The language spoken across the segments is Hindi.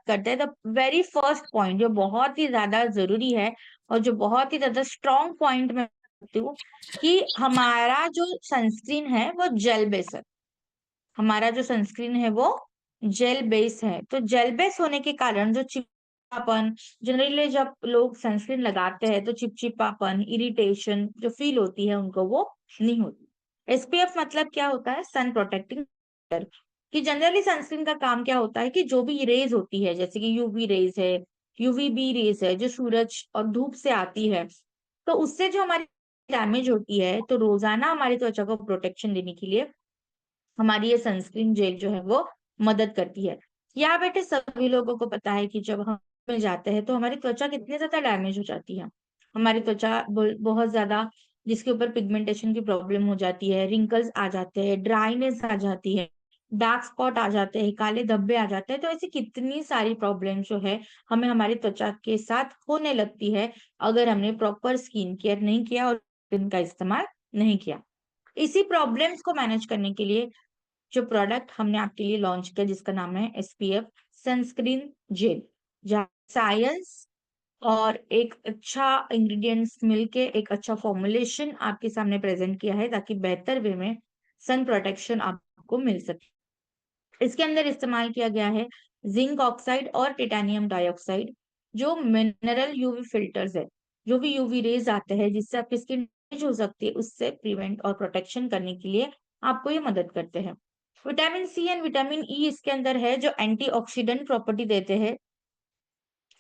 करते हैं, द वेरी फर्स्ट पॉइंट जो बहुत ही ज्यादा जरूरी है और जो बहुत ही ज्यादा स्ट्रॉन्ग पॉइंट मैं कहती हूँ कि हमारा जो सनस्क्रीन है वो जेल बेस है। हमारा जो सनस्क्रीन है वो जेल बेस है। तो जेल बेस होने के कारण जो चिपचिपापन, जनरली जब लोग सनस्क्रीन लगाते हैं तो चिपचिपापन, इरिटेशन जो फील होती है उनको, वो नहीं होती। एसपीएफ मतलब क्या होता है? सन प्रोटेक्टिंग। कि जनरली सनस्क्रीन का काम क्या होता है कि जो भी रेज होती है, जैसे कि यूवी रेज है, यूवीबी रेज है, जो सूरज और धूप से आती है, तो उससे जो हमारी डैमेज होती है, तो रोजाना हमारी त्वचा को प्रोटेक्शन देने के लिए हमारी ये सनस्क्रीन जेल जो है वो मदद करती है। या बेटे सभी लोगों को पता है कि जब हम में जाते हैं तो हमारी त्वचा कितनी ज्यादा डैमेज हो जाती है। हमारी त्वचा बहुत ज्यादा, जिसके ऊपर पिगमेंटेशन की प्रॉब्लम हो जाती है, रिंकल्स आ जाते हैं, ड्राइनेस आ जाती है, डार्क स्पॉट आ जाते हैं, काले धब्बे आ जाते हैं। तो ऐसी कितनी सारी प्रॉब्लम जो है हमें हमारी त्वचा के साथ होने लगती है अगर हमने प्रॉपर स्किन केयर नहीं किया और इनका इस्तेमाल नहीं किया। इसी प्रॉब्लम्स को मैनेज करने के लिए जो प्रोडक्ट हमने आपके लिए लॉन्च किया जिसका नाम है एसपीएफ सनस्क्रीन जेल, जहाँ साइंस और एक अच्छा इंग्रेडिएंट्स मिलके एक अच्छा फॉर्मुलेशन आपके सामने प्रेजेंट किया है ताकि बेहतर वे में सन प्रोटेक्शन आपको मिल सके। इसके अंदर इस्तेमाल किया गया है जिंक ऑक्साइड और टिटेनियम डाइऑक्साइड, जो मिनरल यूवी फिल्टर्स है। जो भी यूवी रेज आते हैं जिससे आपकी स्किन डैमेज हो सकती है, उससे प्रिवेंट और प्रोटेक्शन करने के लिए आपको ये मदद करते हैं। Vitamin C and vitamin E इसके अंदर है जो एंटीऑक्सीडेंट प्रॉपर्टी देते हैं।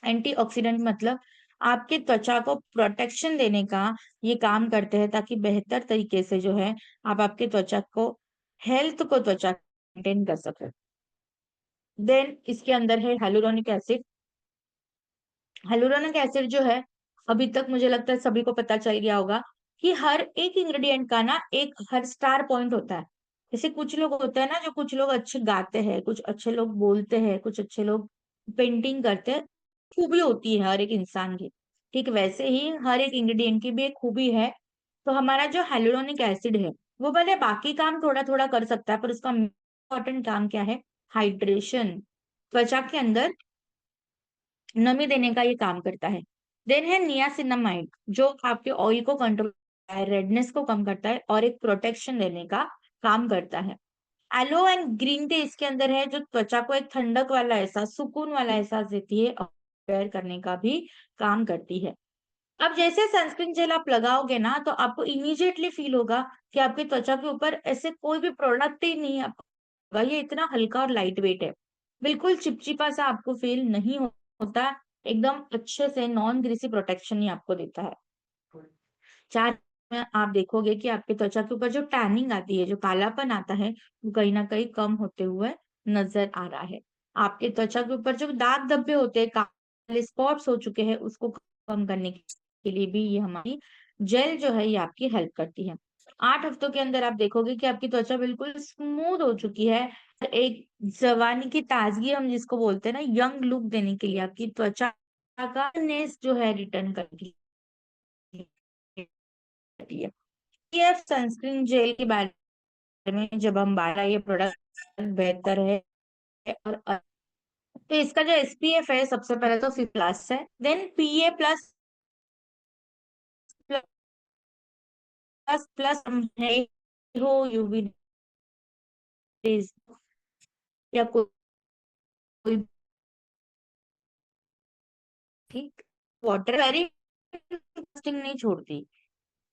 एंटीऑक्सीडेंट मतलब आपकी त्वचा को प्रोटेक्शन देने का ये काम करते हैं ताकि बेहतर तरीके से जो है आप आपके त्वचा को, हेल्थ को त्वचा मेंटेन कर सके। देन इसके अंदर है हेलुरोनिक एसिड। हेलुरोनिक एसिड जो है, अभी तक मुझे लगता है सभी को पता चल गया होगा कि हर एक इंग्रेडिएंट का ना एक हर स्टार पॉइंट होता है। जैसे कुछ लोग होते हैं ना, जो कुछ लोग अच्छे गाते हैं, कुछ अच्छे लोग बोलते हैं, कुछ अच्छे लोग पेंटिंग करते हैं, खूबी होती है हर एक इंसान की। ठीक वैसे ही हर एक इंग्रेडिएंट की भी एक खूबी है। तो हमारा जो हेलुरोनिक एसिड है वो भले बाकी काम थोड़ा थोड़ा कर सकता है, पर उसका इम्पोर्टेंट काम क्या है? हाइड्रेशन, त्वचा के अंदर नमी देने का ये काम करता है। देन है नियासिनामाइड, जो आपके ऑयल को कंट्रोल करता है, रेडनेस को कम करता है और एक प्रोटेक्शन देने का काम करता है। एलो एंड ग्रीन टी इसके अंदर है, जो त्वचा को एक ठंडक वाला एहसास, सुकून वाला एहसास देती है और रिपेयर करने का भी काम करती है। अब जैसे सनस्क्रीन जेल आप लगाओगे ना, तो आपको इमीडिएटली फील होगा कि आपकी त्वचा के ऊपर ऐसे कोई भी प्रोडक्ट ही नहीं है आपका, ये इतना हल्का और लाइट वेट है। बिल्कुल चिपचिपा सा आपको फील नहीं होता, एकदम अच्छे से नॉन ग्रीसी प्रोटेक्शन ही आपको देता है। चार में आप देखोगे कि आपकी त्वचा के ऊपर जो टैनिंग आती है, जो कालापन आता है, वो कहीं न कहीं कम होते हुए नज़र आ रहा है। आपके त्वचा के ऊपर जो दाग धब्बे होते हैं, काले स्पॉट्स हो चुके हैं, उसको कम करने के लिए भी ये हमारी जेल जो है, ये आपकी हेल्प करती है। 8 हफ्तों के अंदर आप देखोगे कि आपकी त्वचा बिल्कुल स्मूथ हो चुकी है। एक जवानी की ताज़गी हम जिसको बोलते हैं ना, यंग लुक देने के लिए आपकी त्वचा का नेस जो है रिटर्न करती है। पीएफ सनस्क्रीन जेल के बारे में जब हम बात, ये प्रोडक्ट बेहतर है और तो इसका जो एसपीएफ है सबसे पहले तो 50 प्लस है, देन पीए प्लस प्लस प्लस है, हो यूवी रेज या कोई ठीक वाटर वेरी नहीं छोड़ती।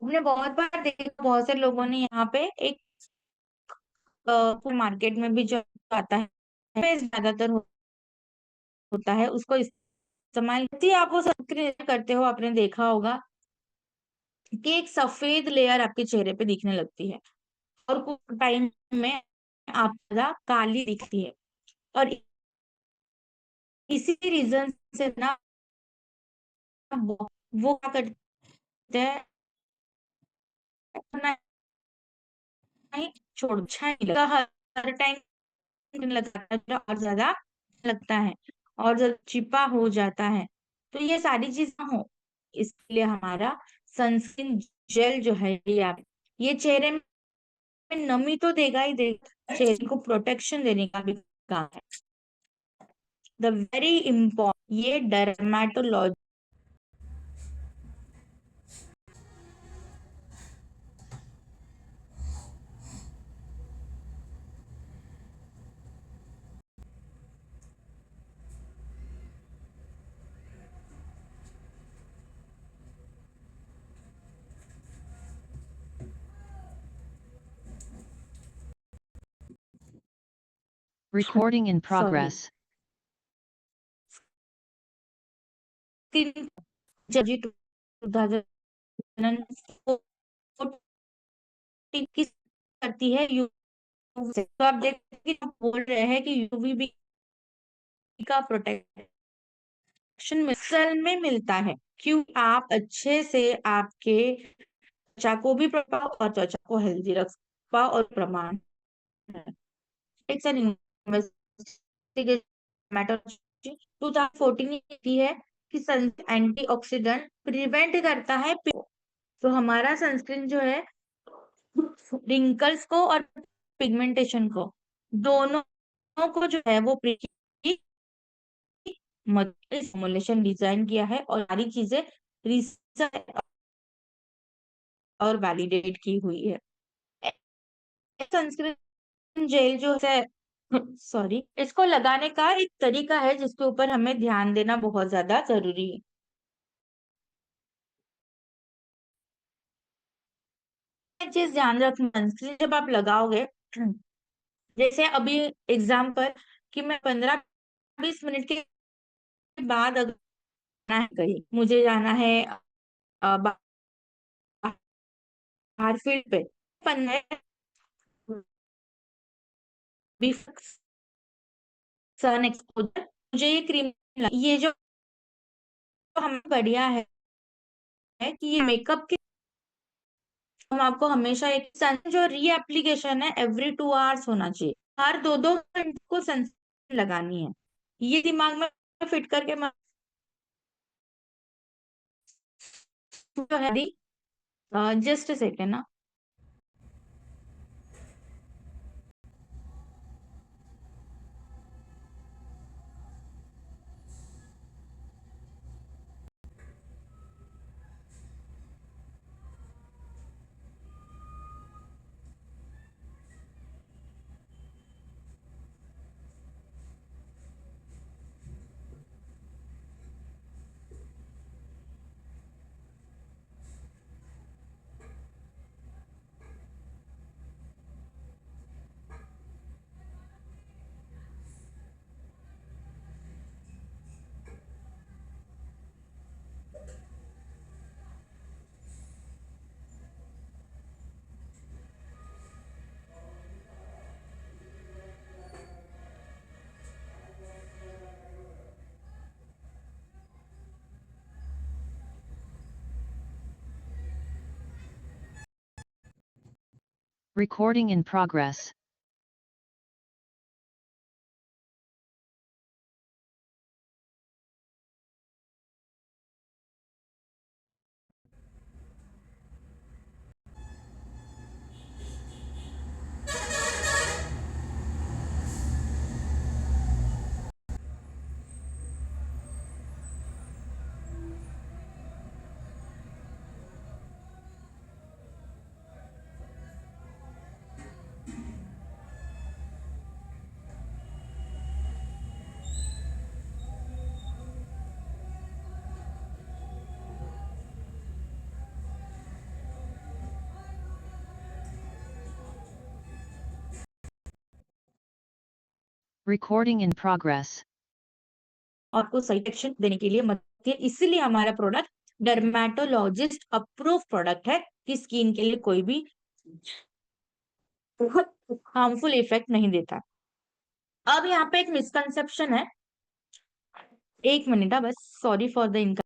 हमने बहुत बार देखा, बहुत से लोगों ने यहाँ पे एक मार्केट में भी जो आता है ज्यादातर होता है, उसको इस्तेमाल करती आप वो सनस्क्रीन करते हो, आपने देखा होगा कि एक सफेद लेयर आपके चेहरे पे दिखने लगती है और कुछ टाइम में आप ज्यादा काली दिखती है। और इसी रीजन से ना वो क्या करते हैं, अपना नहीं छोड़, अच्छा नहीं लगता, हर टाइम लगता है और ज्यादा लगता है और जब चिपा हो जाता है, तो ये सारी चीजें हो, इसलिए हमारा सनस्क्रीन जेल जो है ये चेहरे में नमी तो देगा ही देगा, चेहरे को प्रोटेक्शन देने का भी काम है। द वेरी इम्पोर्टेंट, ये डर्मेटोलॉजी Recording in progress. जी 2014 किस करती है यूवी से। तो आप देखिए हम बोल रहे हैं कि यूवीबी का प्रोटेक्शन मिसल में मिलता है, क्योंकि आप अच्छे से आपके त्वचा को भी पाओ और त्वचा को हेल्दी रख पाओ और प्रमाण है। इट्स एन इन्वेस्टिगेशन मैटर 2014 ने की है कि एंटीऑक्सीडेंट प्रिवेंट करता है तो हमारा सनस्क्रीन जो है रिंकल्स को और पिगमेंटेशन को दोनों को जो है वो फॉर्मुलेशन डिजाइन किया है और सारी चीजें रिसर्च और वैलिडेट की हुई है। सनस्क्रीन जेल जो है सॉरी इसको लगाने का एक तरीका है जिसके ऊपर हमें ध्यान देना बहुत ज्यादा जरूरी है। एक चीज ध्यान रखना, सनस्क्रीन जब आप लगाओगे जैसे अभी एग्जाम पर कि मैं 15-20 मिनट के बाद अगर जाना है कहीं, मुझे जाना है बाहर फील्ड पे 15 सन एक्सपोजर मुझे ये क्रीम ये जो हमें बढ़िया है कि ये मेकअप के हम आपको हमेशा एक सन जो री एप्लीकेशन है एवरी 2 आवर्स होना चाहिए, हर 2-2 घंटे को सनस्क्रीन लगानी है। ये दिमाग में फिट करके जो है जस्ट सेकेंड ना। Recording in progress. Recording in progress. आपको सही एक्शन देने के लिए मदद है, इसीलिए हमारा प्रोडक्ट डर्मेटोलॉजिस्ट अप्रूव प्रोडक्ट है कि स्किन के लिए कोई भी बहुत हार्मफुल इफेक्ट नहीं देता। अब यहाँ पे एक मिसकंसेप्शन है, 1 मिनट बस, सॉरी फॉर द इनकम।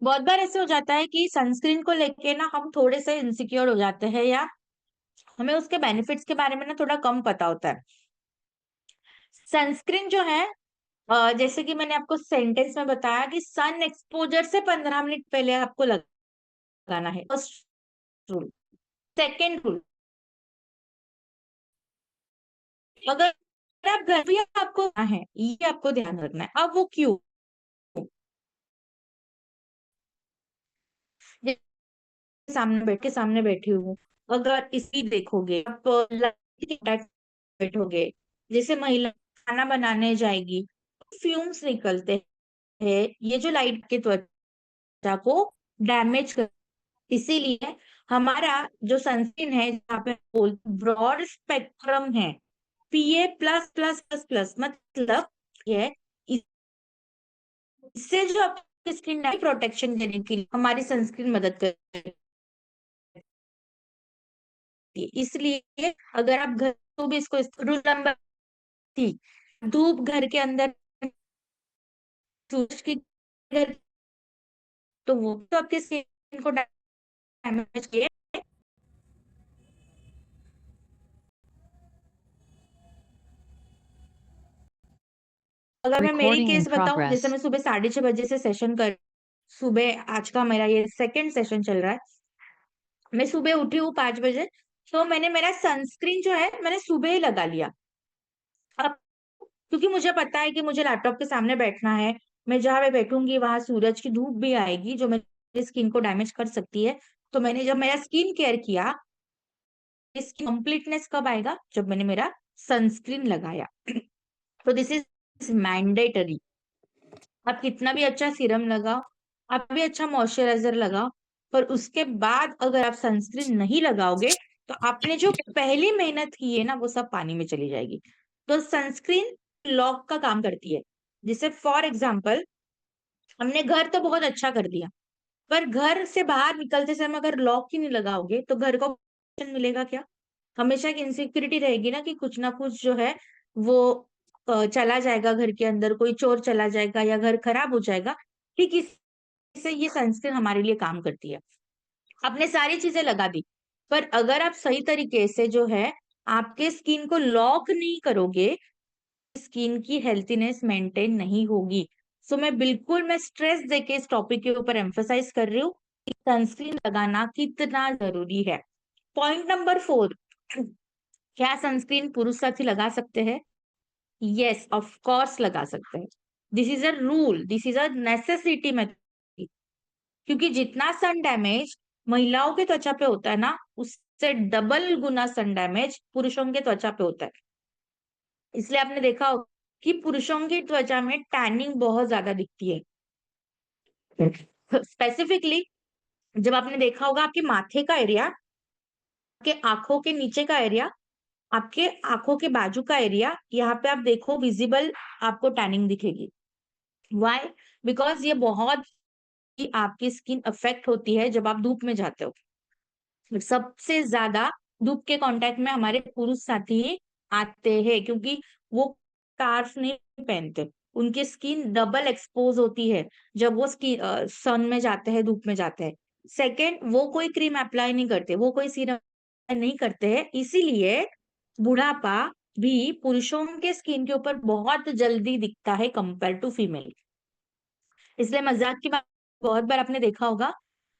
बहुत बार ऐसे हो जाता है कि सनस्क्रीन को लेके ना हम थोड़े से इनसिक्योर हो जाते हैं या हमें उसके बेनिफिट्स के बारे में ना थोड़ा कम पता होता है। सनस्क्रीन जो है जैसे कि मैंने आपको सेंटेंस में बताया कि सन एक्सपोजर से 15 मिनट पहले आपको लगाना है, फर्स्ट रूल। सेकेंड रूल, अगर आप घर पे आपको है, ये आपको ध्यान रखना है। अब वो क्यों? सामने बैठी हूँ, अगर इसी देखोगे आप बैठोगे, जैसे महिला खाना बनाने जाएगी, फ्यूम्स निकलते हैं, ये जो लाइट की त्वचा को डैमेज कर, इसीलिए हमारा जो सनस्क्रीन है, जहाँ पे ब्रॉड स्पेक्ट्रम है, पीए प्लस प्लस प्लस प्लस, मतलब ये इससे जो आपकी स्किन प्रोटेक्शन देने के लिए हमारी सनस्क्रीन मदद करती है। इसलिए अगर आप घर तो भी इसको रूल नंबर 3, धूप घर के अंदर, सूरज की घर, तो वो तो आपके स्किन को डैमेज किए। अगर मैं मेरी Recording in केस बताऊं, जैसे progress. मैं सुबह 6:30 से सेशन कर, सुबह आज का मेरा ये सेकंड सेशन चल रहा है, मैं सुबह उठी हूँ 5 बजे, तो मैंने मेरा सनस्क्रीन जो है मैंने सुबह ही लगा लिया। अब क्योंकि मुझे पता है कि मुझे लैपटॉप के सामने बैठना है, मैं जहाँ पे बैठूंगी वहां सूरज की धूप भी आएगी जो मेरी स्किन को डैमेज कर सकती है। तो मैंने जब मेरा स्किन केयर किया, इसकी कंप्लीटनेस कब आएगा? जब मैंने मेरा सनस्क्रीन लगाया। तो दिस इज मैंडेटरी। आप कितना भी अच्छा सीरम लगाओ, आप भी अच्छा मॉइस्चराइजर लगाओ, पर उसके बाद अगर आप सनस्क्रीन नहीं लगाओगे, तो आपने जो पहली मेहनत की है ना, वो सब पानी में चली जाएगी। तो सनस्क्रीन लॉक का काम करती है। जैसे फॉर एग्जाम्पल, हमने घर तो बहुत अच्छा कर दिया, पर घर से बाहर निकलते समय अगर लॉक ही नहीं लगाओगे, तो घर को मिलेगा क्या? हमेशा एक इनसिक्योरिटी रहेगी ना, कि कुछ ना कुछ जो है वो चला जाएगा घर के अंदर, कोई चोर चला जाएगा या घर खराब हो जाएगा। ठीक इससे ये सनस्क्रीन हमारे लिए काम करती है। आपने सारी चीजें लगा दी, पर अगर आप सही तरीके से जो है आपके स्किन को लॉक नहीं करोगे, स्किन की हेल्थीनेस मेंटेन नहीं होगी। सो मैं स्ट्रेस देके इस टॉपिक के ऊपर एम्फसाइज कर रही हूँ कि सनस्क्रीन लगाना कितना जरूरी है। पॉइंट नंबर 4, क्या सनस्क्रीन पुरुष साथी लगा सकते हैं? यस, ऑफ कोर्स लगा सकते हैं। This is a rule, this is a necessity में, क्योंकि जितना सन डैमेज महिलाओं के त्वचा पे होता है ना, उससे डबल गुना सन डैमेज पुरुषों के त्वचा पे होता है। इसलिए आपने देखा हो कि पुरुषों की त्वचा में टैनिंग बहुत ज्यादा दिखती है। स्पेसिफिकली जब आपने देखा होगा आपके माथे का एरिया, आपके आंखों के नीचे का एरिया, आपके आंखों के बाजू का एरिया, यहाँ पे आप देखो विजिबल आपको टैनिंग दिखेगी। व्हाई? बिकॉज ये बहुत ही आपकी स्किन अफेक्ट होती है जब आप धूप में जाते हो। सबसे ज्यादा धूप के कांटेक्ट में हमारे पुरुष साथी ही आते हैं, क्योंकि वो स्कार्फ नहीं पहनते, उनकी स्किन डबल एक्सपोज होती है जब वो सन में जाते हैं, धूप में जाते हैं। सेकेंड, वो कोई क्रीम अप्लाई नहीं करते, वो कोई सीरम नहीं करते हैं, इसीलिए बुढ़ापा भी पुरुषों के स्किन के ऊपर बहुत जल्दी दिखता है कंपेयर टू फीमेल। इसलिए मजाक की बात, बहुत बार आपने देखा होगा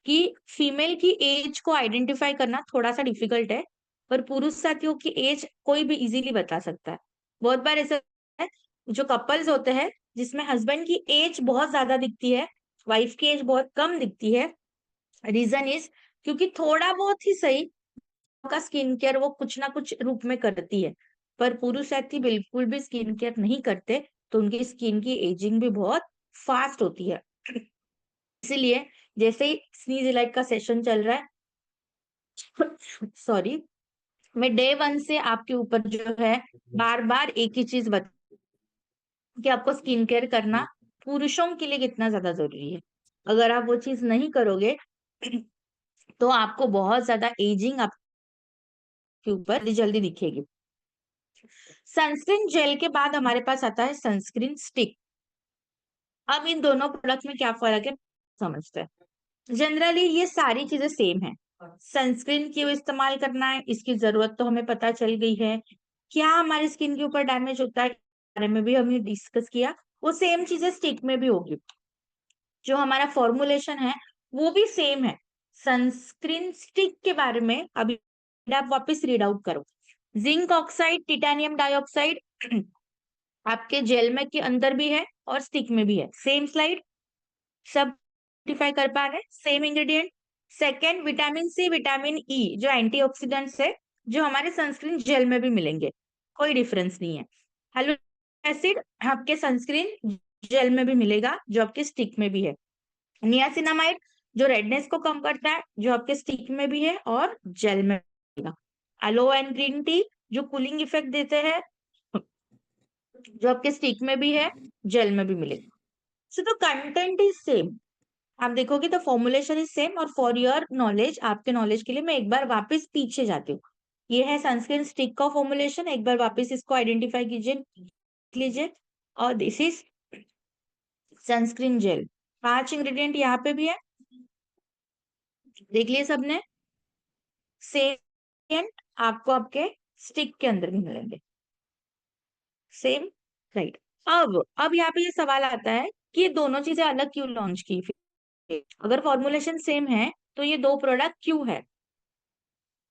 कि फीमेल की एज को आइडेंटिफाई करना थोड़ा सा डिफिकल्ट है, पर पुरुष साथियों की एज कोई भी इजीली बता सकता है। बहुत बार ऐसा है, जो कपल्स होते हैं जिसमें हस्बैंड की एज बहुत ज्यादा दिखती है, वाइफ की एज बहुत कम दिखती है, रीजन इज क्योंकि थोड़ा बहुत ही सही का स्किन केयर वो कुछ ना कुछ रूप में करती है, पर पुरुष साथी बिल्कुल भी स्किन केयर नहीं करते, तो उनकी स्किन की एजिंग भी बहुत फास्ट होती है। इसीलिए जैसे ही स्नीज इलाइट का सेशन चल रहा है, सॉरी, मैं डे 1 से आपके ऊपर जो है बार बार एक ही चीज बता कि आपको स्किन केयर करना पुरुषों के लिए कितना ज्यादा जरूरी है। अगर आप वो चीज नहीं करोगे, तो आपको बहुत ज्यादा एजिंग आपके ऊपर जल्दी जल्दी दिखेगी। सनस्क्रीन जेल के बाद हमारे पास आता है सनस्क्रीन स्टिक। अब इन दोनों प्रोडक्ट में क्या फर्क है समझते हैं। जनरली ये सारी चीजें सेम है। सनस्क्रीन क्यों इस्तेमाल करना है, इसकी जरूरत तो हमें पता चल गई है। क्या हमारी स्किन के ऊपर डैमेज होता है, बारे में भी हमने डिस्कस किया। वो सेम चीजें स्टिक में भी होगी। जो हमारा फॉर्मुलेशन है वो भी सेम है। सनस्क्रीन स्टिक के बारे में अभी आप वापस रीड आउट करो। जिंक ऑक्साइड, टिटेनियम डाइऑक्साइड आपके जेल में के अंदर भी है और स्टिक में भी है। सेम स्लाइड, सब आइडेंटिफाई कर पा रहे हैं, same ingredient. Second, vitamin C, vitamin E जो एंटीऑक्सीडेंट्स है, जो हमारे सनस्क्रीन जेल में भी मिलेंगे, कोई डिफरेंस नहीं है। हाइलुरोनिक एसिड आपके सनस्क्रीन जेल में भी मिलेगा, जो आपके स्टिक में भी है। नियासिनामाइड जो रेडनेस को कम करता है, जो आपके स्टिक में भी है और जेल में मिलेगा। एलो एंड ग्रीन टी जो कूलिंग इफेक्ट देते हैं, जो आपके स्टिक में भी है, जेल में भी मिलेगा। So the content is same. आप देखोगे तो फॉर्मुलेशन इज सेम। और फॉर योर नॉलेज, आपके नॉलेज के लिए मैं एक बार वापस पीछे जाती हूँ। ये है सनस्क्रीन स्टिक का फॉर्मुलेशन, एक बार वापस इसको आइडेंटिफाई कीजिए। और this is sunscreen gel. 5 ingredient यहाँ पे भी है, देख लिए सबने। सेम आपको आपके स्टिक के अंदर भी मिलेंगे, सेम, राइट। अब यहाँ पे ये सवाल आता है कि ये दोनों चीजें अलग क्यों लॉन्च की फिर? अगर फॉर्मुलेशन सेम है तो ये दो प्रोडक्ट क्यों है?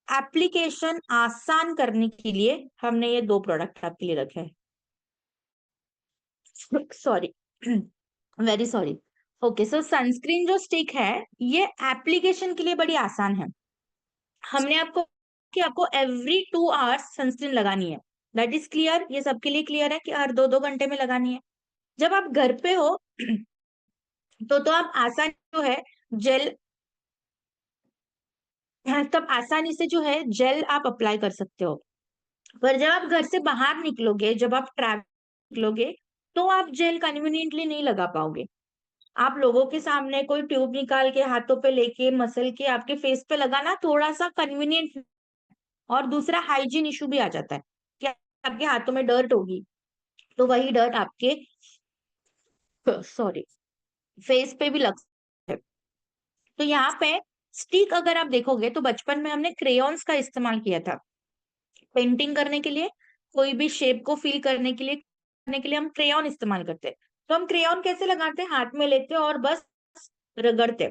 एप्लीकेशन आसान करने के लिए हमने ये दो प्रोडक्ट आपके लिए रखे हैं। Sorry, very sorry. Okay, so sunscreen जो स्टिक है ये एप्लीकेशन के लिए बड़ी आसान है। हमने आपको कि आपको एवरी 2 आवर्स सनस्क्रीन लगानी है। दैट इज क्लियर, ये सबके लिए क्लियर है कि हर 2-2 घंटे में लगानी है। जब आप घर पे हो तो आप आसानी जो है जेल, तब आसानी से जो है जेल आप अप्लाई कर सकते हो। पर जब आप घर से बाहर निकलोगे, जब आप ट्रैवल निकलोगे, तो आप जेल कन्वीनियंटली नहीं लगा पाओगे। आप लोगों के सामने कोई ट्यूब निकाल के हाथों पे लेके मसल के आपके फेस पे लगाना थोड़ा सा कन्वीनियंट। और दूसरा हाइजीन इशू भी आ जाता है कि आपके हाथों में डर्ट होगी, तो वही डर्ट आपके सॉरी फेस पे भी लग सकता है। तो यहाँ पे स्टिक अगर आप देखोगे तो बचपन में हमने क्रेयॉन्स का इस्तेमाल किया था पेंटिंग करने के लिए, कोई भी शेप को फील करने के लिए हम क्रेयॉन इस्तेमाल करते हैं। तो हम क्रेयॉन कैसे लगाते हैं? हाथ में लेते और बस रगड़ते,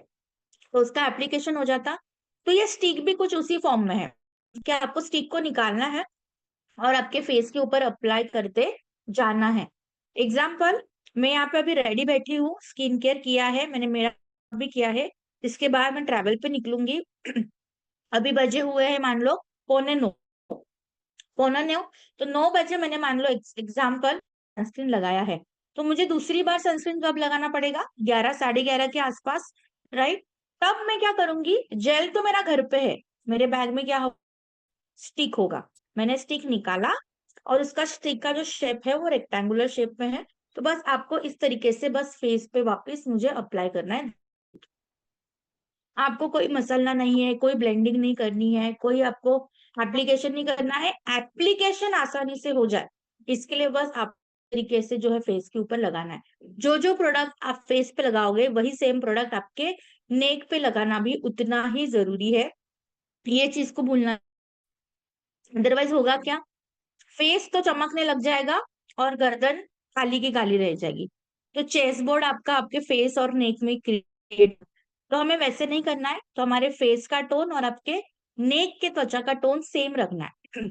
तो उसका एप्लीकेशन हो जाता। तो ये स्टिक भी कुछ उसी फॉर्म में है कि आपको स्टिक को निकालना है और आपके फेस के ऊपर अप्लाई करते जाना है। एग्जाम्पल, मैं यहाँ पे अभी रेडी बैठी हूँ, स्किन केयर किया है मैंने, मेरा भी किया है। इसके बाद मैं ट्रैवल पे निकलूंगी। अभी बजे हुए हैं मान लो 8:45, 8:45, तो 9 बजे मैंने मान लो एग्जाम्पल सनस्क्रीन लगाया है, तो मुझे दूसरी बार सनस्क्रीन कब लगाना पड़ेगा? 11, 11:30 के आसपास, राइट। तब मैं क्या करूंगी? जेल तो मेरा घर पे है, मेरे बैग में क्या हो? स्टिक होगा। मैंने स्टिक निकाला और उसका स्टिक का जो शेप है वो रेक्टेंगुलर शेप में है। तो बस आपको इस तरीके से बस फेस पे वापस मुझे अप्लाई करना है। आपको कोई मसलना नहीं है, कोई ब्लेंडिंग नहीं करनी है, कोई आपको एप्लीकेशन नहीं करना है। एप्लीकेशन आसानी से हो जाए इसके लिए बस आप तरीके से जो है फेस के ऊपर लगाना है। जो जो प्रोडक्ट आप फेस पे लगाओगे वही सेम प्रोडक्ट आपके नेक पे लगाना भी उतना ही जरूरी है। ये चीज को भूलना, अदरवाइज होगा क्या? फेस तो चमकने लग जाएगा और गर्दन खाली की खाली रह जाएगी। तो चेस्ट बोर्ड आपका आपके फेस और नेक में क्रिएट, तो हमें वैसे नहीं करना है। तो हमारे फेस का टोन और आपके नेक के त्वचा का टोन सेम रखना है।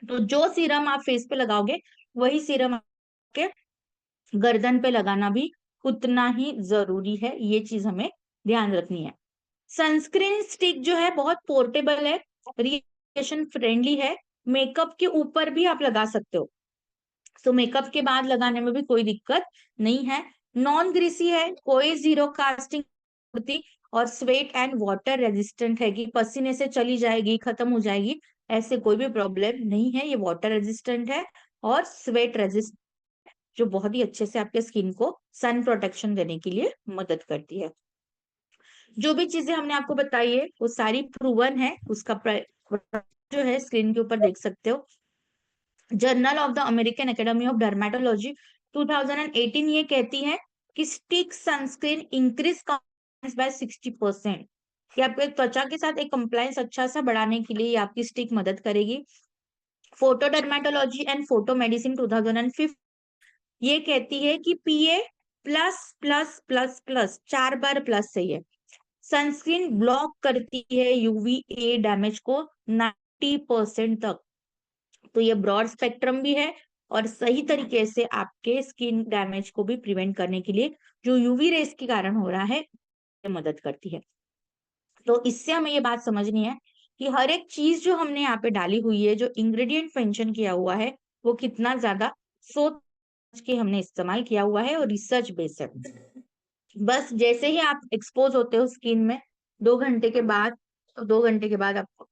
तो जो सीरम आप फेस पे लगाओगे वही सीरम आपके गर्दन पे लगाना भी उतना ही जरूरी है। ये चीज हमें ध्यान रखनी है। सनस्क्रीन स्टिक जो है बहुत पोर्टेबल है, रेडिएशन फ्रेंडली है, मेकअप के ऊपर भी आप लगा सकते हो। तो मेकअप के बाद लगाने में भी कोई दिक्कत नहीं है। नॉन ग्रीसी है, कोई जीरो कास्टिंग होती, और स्वेट एंड वाटर रेजिस्टेंट है कि पसीने से चली जाएगी, खत्म हो जाएगी, ऐसे कोई भी प्रॉब्लम नहीं है। ये वाटर रेजिस्टेंट है और स्वेट रेजिस्टेंट, जो बहुत ही अच्छे से आपके स्किन को सन प्रोटेक्शन देने के लिए मदद करती है। जो भी चीजें हमने आपको बताई है वो सारी प्रूवन है। उसका जो है स्क्रीन के ऊपर देख सकते हो। Journal of the American academy of dermatology 2018 ये कहती है कि stick sunscreen increase confidence by 60%। ये आपके त्वचा के साथ एक कंप्लायंस अच्छा सा बढ़ाने के लिए ये आपकी स्टिक मदद करेगी। Photo dermatology and photo medicine 2005 ये कहती है कि पीए प्लस प्लस प्लस प्लस 4 बार प्लस चाहिए। सनस्क्रीन ब्लॉक करती है यूवीए डैमेज को 90% तक। तो ये ब्रॉड स्पेक्ट्रम भी है और सही तरीके से आपके स्किन डैमेज को भी प्रिवेंट करने के लिए जो यूवी रेस के कारण हो रहा है मदद करती है। तो इससे हमें ये बात समझनी है कि हर एक चीज जो हमने यहाँ पे डाली हुई है, जो इंग्रेडिएंट मेंशन किया हुआ है, वो कितना ज्यादा सोच के हमने इस्तेमाल किया हुआ है और रिसर्च बेस्ड है। बस जैसे ही आप एक्सपोज होते हो स्किन में 2 घंटे के बाद, तो 2 घंटे के बाद आपको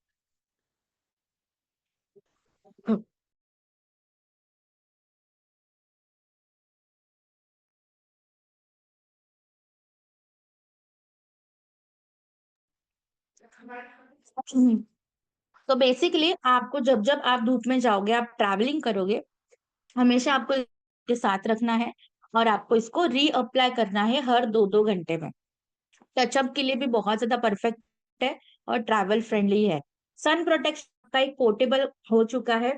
तो बेसिकली आपको जब जब आप धूप में जाओगे, आप ट्रैवलिंग करोगे, हमेशा आपको के साथ रखना है और आपको इसको रीअप्लाई करना है हर 2-2 घंटे में। टचअप के लिए भी बहुत ज्यादा परफेक्ट है और ट्रैवल फ्रेंडली है। सन प्रोटेक्शन का एक पोर्टेबल हो चुका है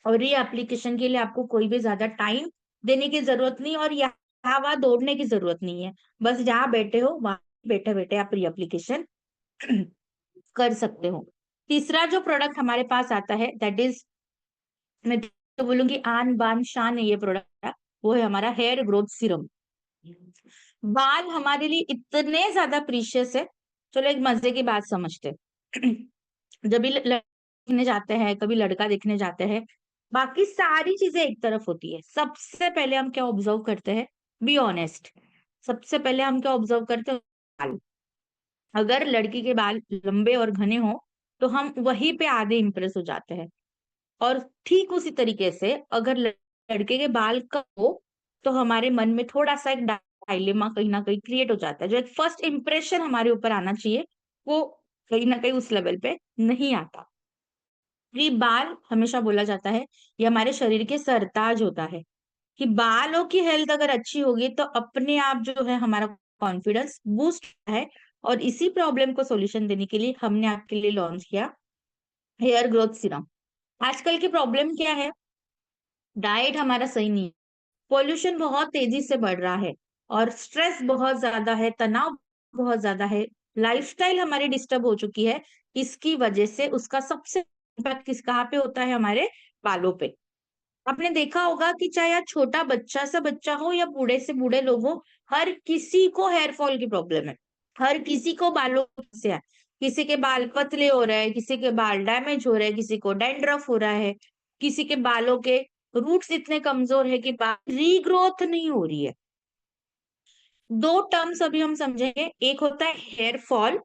और रीएप्लीकेशन के लिए आपको कोई भी ज्यादा टाइम देने की जरूरत नहीं और यहाँ वहां दौड़ने की जरूरत नहीं है। बस जहाँ बैठे हो वहां बैठे बैठे आप रीएप्लीकेशन कर सकते हो। तीसरा जो प्रोडक्ट हमारे पास आता है दैट इज, मैं तो बोलूंगी आन बान शान है ये प्रोडक्ट, वो है हमारा हेयर ग्रोथ सीरम। बाल हमारे लिए इतने ज्यादा प्रीशियस है। चलो एक मजे की बात समझते हैं। जब भी देखने जाते हैं, कभी लड़का देखने जाते हैं, बाकी सारी चीजें एक तरफ होती है, सबसे पहले हम क्या ऑब्जर्व करते हैं? Be honest. सबसे पहले हम क्या ऑब्जर्व करते हैं? बाल। अगर लड़की के बाल लंबे और घने हो तो हम वहीं पे आधे इंप्रेस हो जाते हैं। और ठीक उसी तरीके से अगर लड़के के बाल कम हो तो हमारे मन में थोड़ा सा एक डायलेमा कहीं ना कहीं क्रिएट हो जाता है। जो एक फर्स्ट इंप्रेशन हमारे ऊपर आना चाहिए वो कहीं ना कहीं उस लेवल पे नहीं आता। ये बाल हमेशा बोला जाता है ये हमारे शरीर के सरताज होता है, कि बालों की हेल्थ अगर अच्छी होगी तो अपने आप जो है हमारा कॉन्फिडेंस बूस्ट है। और इसी प्रॉब्लम को सॉल्यूशन देने के लिए हमने आपके लिए लॉन्च किया हेयर ग्रोथ सीरम। आजकल की प्रॉब्लम क्या है? डाइट हमारा सही नहीं है, पोल्यूशन बहुत तेजी से बढ़ रहा है और स्ट्रेस बहुत ज्यादा है, तनाव बहुत ज्यादा है, लाइफस्टाइल हमारी डिस्टर्ब हो चुकी है। इसकी वजह से उसका सबसे इम्पैक्ट किस कहाँ पे होता है? हमारे बालों पे। आपने देखा होगा कि चाहे आज छोटा बच्चा सा बच्चा हो या बूढ़े से बूढ़े लोग हो, हर किसी को हेयर फॉल की प्रॉब्लम है। हर किसी को बालों से है। किसी के बाल पतले हो रहे हैं, किसी के बाल डैमेज हो रहे हैं, किसी को डैंड्रफ हो रहा है, किसी के बालों के रूट्स इतने कमजोर है कि बाल रीग्रोथ नहीं हो रही है। दो टर्म्स अभी हम समझेंगे, एक होता है हेयर फॉल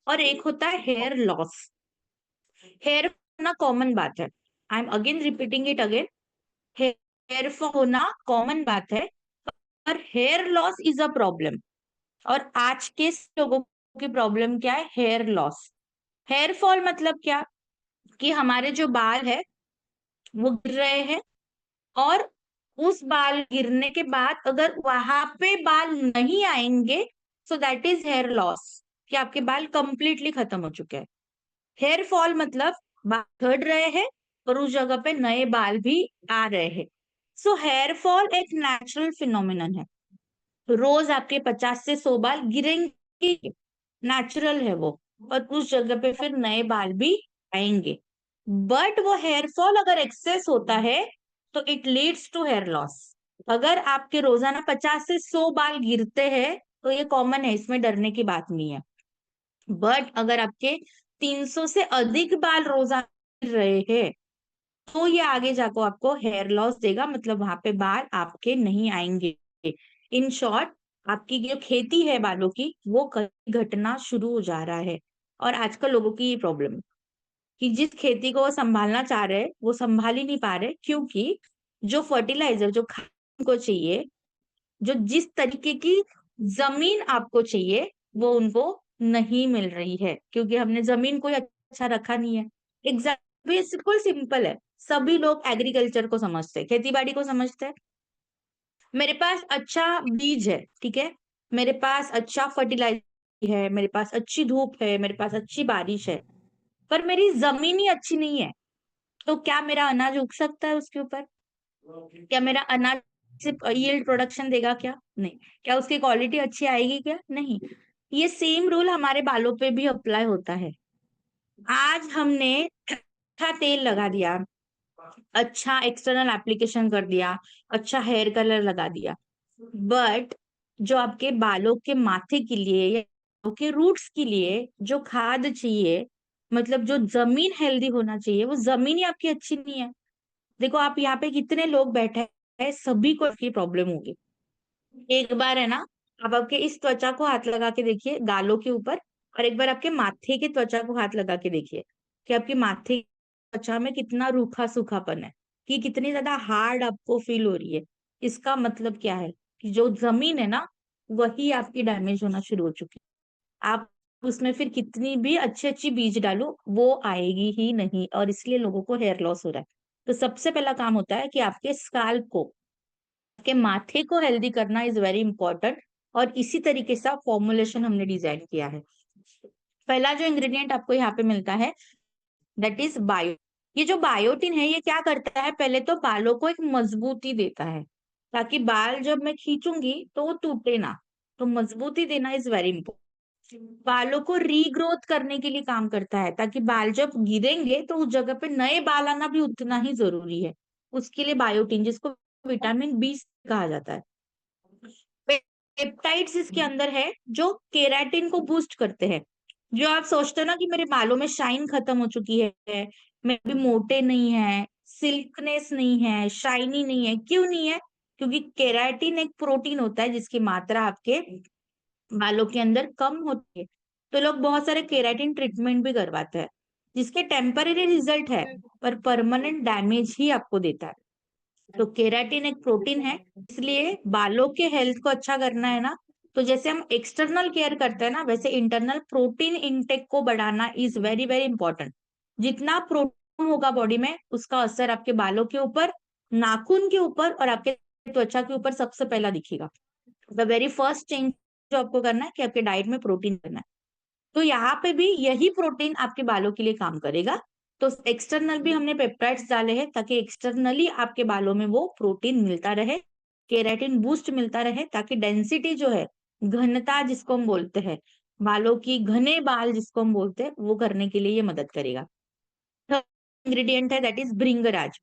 और एक होता है हेयर लॉस। हेयर होना कॉमन बात है, I am again repeating it again. Hair fall होना कॉमन बात है पर hair loss is a problem. और आज के लोगों की प्रॉब्लम क्या है? Hair loss. हेयर फॉल मतलब क्या? कि हमारे जो बाल है वो गिर रहे हैं और उस बाल गिरने के बाद अगर वहां पे बाल नहीं आएंगे so that is here loss, कि आपके बाल कंप्लीटली खत्म हो चुके हैं। हेयर फॉल मतलब बाल झड़ रहे हैं और उस जगह पे नए बाल भी आ रहे हैं। सो हेयर फॉल एक नेचुरल फिनोमिनन है। रोज आपके 50 से 100 बाल गिरेंगे, नेचुरल है वो, और उस जगह पे फिर नए बाल भी आएंगे। बट वो हेयर फॉल अगर एक्सेस होता है तो it leads to hair loss. अगर आपके रोजाना 50 से 100 बाल गिरते हैं तो ये कॉमन है, इसमें डरने की बात नहीं है। बट अगर आपके 300 से अधिक बाल रोजाना गिर रहे हैं तो ये आगे जाकर आपको हेयर लॉस देगा, मतलब वहां पे बाल आपके नहीं आएंगे। इन शॉर्ट, आपकी जो खेती है बालों की वो घटना शुरू हो जा रहा है। और आजकल लोगों की ये प्रॉब्लम है कि जिस खेती को वो संभालना चाह रहे हैं वो संभाल ही नहीं पा रहे, क्योंकि जो फर्टिलाइजर, जो खाद को चाहिए, जो जिस तरीके की जमीन आपको चाहिए वो उनको नहीं मिल रही है, क्योंकि हमने जमीन को अच्छा रखा नहीं है। एग्जैक्ट बिल्कुल सिंपल है। सभी लोग एग्रीकल्चर को समझते हैं, खेती बाड़ी को समझते हैं। मेरे पास अच्छा बीज है, ठीक है, मेरे पास अच्छा फर्टिलाइजर है, मेरे पास अच्छी धूप है, मेरे पास अच्छी बारिश है, पर मेरी जमीन ही अच्छी नहीं है, तो क्या मेरा अनाज उग सकता है उसके ऊपर? क्या मेरा अनाज सिर्फ यील्ड प्रोडक्शन देगा क्या? नहीं। क्या उसकी क्वालिटी अच्छी आएगी क्या? नहीं। ये सेम रूल हमारे बालों पे भी अप्लाई होता है। आज हमने अच्छा तेल लगा दिया, अच्छा एक्सटर्नल एप्लीकेशन कर दिया, अच्छा हेयर कलर लगा दिया, बट जो आपके बालों के माथे के लिए या बालों के रूट्स के लिए जो खाद चाहिए, मतलब जो जमीन हेल्दी होना चाहिए, वो जमीन ही आपकी अच्छी नहीं है। देखो आप यहाँ पे कितने लोग बैठे हैं, सभी को इसकी प्रॉब्लम होगी। एक बार है ना, आप आपके इस त्वचा को हाथ लगा के देखिए गालों के ऊपर, और एक बार आपके माथे की त्वचा को हाथ लगा के देखिए कि आपकी माथे की त्वचा में कितना रूखा सूखापन है, कि कितनी ज्यादा हार्ड आपको फील हो रही है। इसका मतलब क्या है कि जो जमीन है ना, वही आपकी डैमेज होना शुरू हो चुकी है। आप उसमें फिर कितनी भी अच्छी अच्छी बीज डालो, वो आएगी ही नहीं, और इसलिए लोगों को हेयर लॉस हो रहा है। तो सबसे पहला काम होता है कि आपके स्काल्प को, के माथे को हेल्दी करना इज वेरी इंपॉर्टेंट, और इसी तरीके से फॉर्मुलेशन हमने डिजाइन किया है। पहला जो इंग्रेडिएंट आपको यहाँ पे मिलता है, दैट इज बायो। ये जो बायोटिन है, ये क्या करता है, पहले तो बालों को एक मजबूती देता है, ताकि बाल जब मैं खींचूंगी तो वो टूटे ना। तो मजबूती देना इज वेरी इंपॉर्टेंट। बालों को रीग्रोथ करने के लिए काम करता है, ताकि बाल जब गिरेंगे तो उस जगह पे नए बाल आना भी उतना ही जरूरी है। उसके लिए बायोटिन, जिसको विटामिन बी कहा जाता है, पेप्टाइड्स इसके अंदर है जो केराटिन को बूस्ट करते हैं। जो आप सोचते हो ना कि मेरे बालों में शाइन खत्म हो चुकी है, मैं भी मोटे नहीं है, सिल्कनेस नहीं है, शाइनी नहीं है, क्यों नहीं है? क्योंकि केराटिन एक प्रोटीन होता है जिसकी मात्रा आपके बालों के अंदर कम होती है। तो लोग बहुत सारे केराटिन ट्रीटमेंट भी करवाते हैं, जिसके टेम्पररी रिजल्ट है, पर परमानेंट डैमेज ही आपको देता है। तो केराटिन एक प्रोटीन है, इसलिए बालों के हेल्थ को अच्छा करना है ना, तो जैसे हम एक्सटर्नल केयर करते हैं ना, वैसे इंटरनल प्रोटीन इंटेक को बढ़ाना इज वेरी वेरी इंपॉर्टेंट। जितना प्रोटीन होगा बॉडी में, उसका असर आपके बालों के ऊपर, नाखून के ऊपर और आपके त्वचा के ऊपर सबसे पहला दिखेगा। द वेरी फर्स्ट चेंज जो आपको करना है कि आपके डाइट में प्रोटीन करना है। तो यहाँ पे भी यही प्रोटीन आपके बालों के लिए काम करेगा। तो एक्सटर्नल भी हमने पेप्टाइड्स डाले हैं, ताकि एक्सटर्नली आपके बालों में वो प्रोटीन मिलता रहे, केराटिन बूस्ट मिलता रहे, ताकि डेंसिटी जो है, घनता जिसको हम बोलते हैं, बालों की घने बाल जिसको हम बोलते हैं, वो करने के लिए ये मदद करेगा। थर्ड इंग्रेडिएंट है, दैट इज भृंगराज।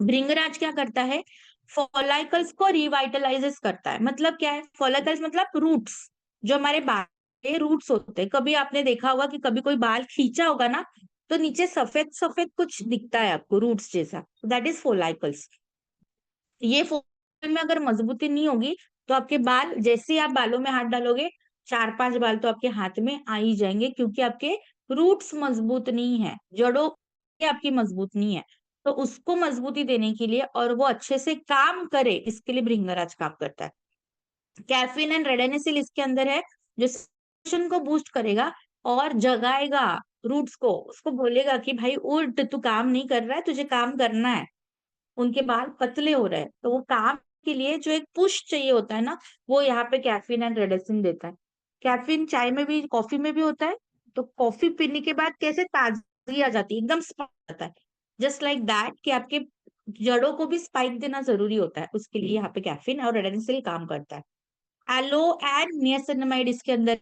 भृंगराज क्या करता है, फॉलाइकल्स को रिवाइटलाइजेस करता है। मतलब क्या है फॉलाइकल्स, मतलब रूट्स, जो हमारे बाल के रूट्स होते हैं। कभी आपने देखा होगा कि कभी कोई बाल खींचा होगा ना, तो नीचे सफेद सफेद कुछ दिखता है आपको रूट्स जैसा, दैट इज फॉलाइकल्स। ये फॉल में अगर मजबूती नहीं होगी, तो आपके बाल, जैसे ही आप बालों में हाथ डालोगे, 4-5 बाल तो आपके हाथ में आ ही जाएंगे, क्योंकि आपके रूट्स मजबूत नहीं है, जड़ों आपकी मजबूत नहीं है। तो उसको मजबूती देने के लिए और वो अच्छे से काम करे, इसके लिए भृंगराज काम करता है। कैफीन एंड रेडेनिसिल इसके अंदर है, जो circulation को बूस्ट करेगा और जगाएगा रूट्स को, उसको बोलेगा कि भाई उठ, तू काम नहीं कर रहा है, तुझे काम करना है। उनके बाल पतले हो रहे हैं, तो वो काम के लिए जो एक पुश चाहिए होता है ना, वो यहाँ पे कैफीन एंड रेडिसिन देता है। कैफीन चाय में भी, कॉफी में भी होता है। तो कॉफी पीने के बाद कैसे ताजगी आ जाती है, एकदम स्पाइक आता है। जस्ट लाइक दैट, कि आपके जड़ों को भी स्पाइक देना जरूरी होता है, उसके लिए यहाँ पे कैफीन और रेडिसिन काम करता है। एलो एंड नियासिनामाइड इसके अंदर,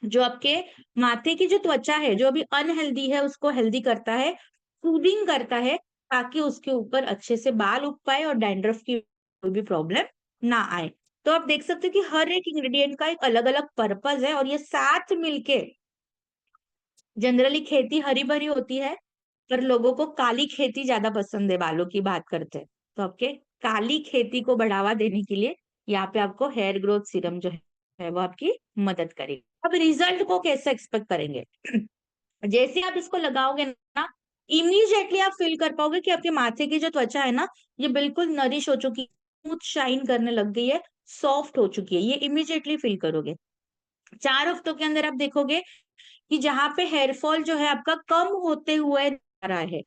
जो आपके माथे की जो त्वचा है, जो अभी अनहेल्दी है, उसको हेल्दी करता है, सूदिंग करता है, ताकि उसके ऊपर अच्छे से बाल उग पाए और डैंड्रफ की कोई भी प्रॉब्लम ना आए। तो आप देख सकते हो कि हर एक इंग्रेडिएंट का एक अलग अलग पर्पज है, और ये साथ मिलके, जनरली खेती हरी भरी होती है, पर लोगों को काली खेती ज्यादा पसंद है, बालों की बात करते हैं। तो आपके काली खेती को बढ़ावा देने के लिए यहाँ पे आपको हेयर ग्रोथ सीरम जो है वो आपकी मदद करेगी। अब रिजल्ट को कैसे एक्सपेक्ट करेंगे? जैसे आप इसको लगाओगे ना, इमीडिएटली आप फील कर पाओगे कि आपके माथे की जो त्वचा है ना, ये बिल्कुल नरिश हो चुकी है, स्मूथ शाइन करने लग गई है, सॉफ्ट हो चुकी है, ये इमीडिएटली फील करोगे। 4 हफ्तों के अंदर आप देखोगे कि जहां पे हेयर फॉल जो है आपका कम होते हुए आ रहा है।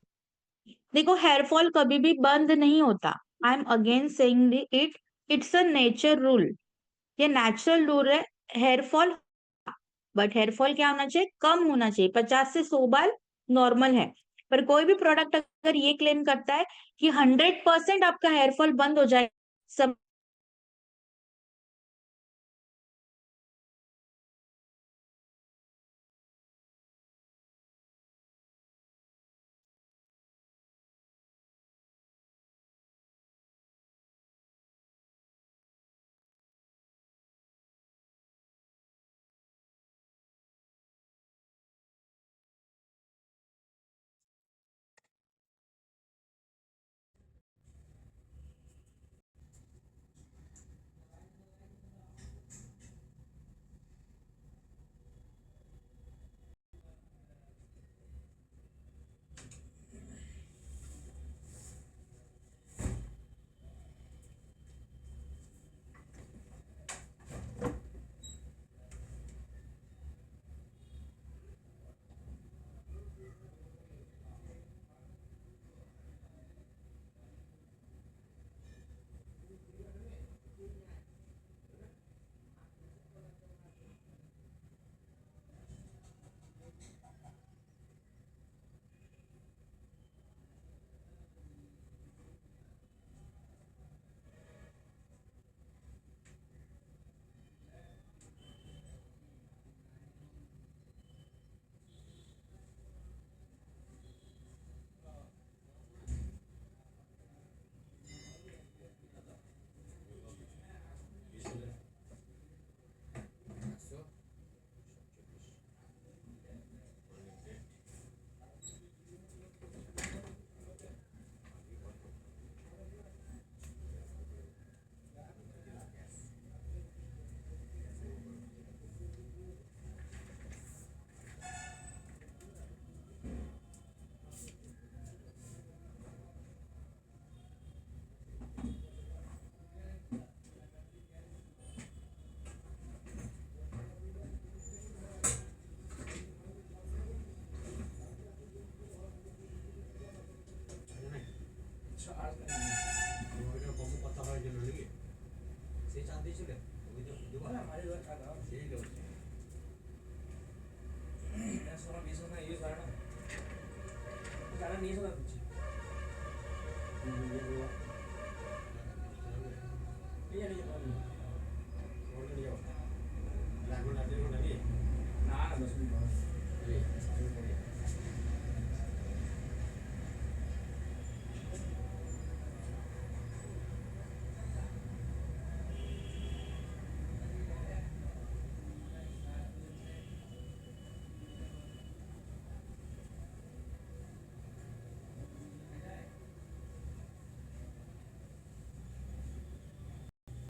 देखो हेयर फॉल कभी भी बंद नहीं होता। I am again saying it, it's a nature rule, ये नेचुरल रूल है। Hair fall, but hair fall क्या होना चाहिए, कम होना चाहिए। 50 से 100 बाल नॉर्मल है। पर कोई भी प्रोडक्ट अगर ये क्लेम करता है कि 100% आपका हेयर फॉल बंद हो जाए, सब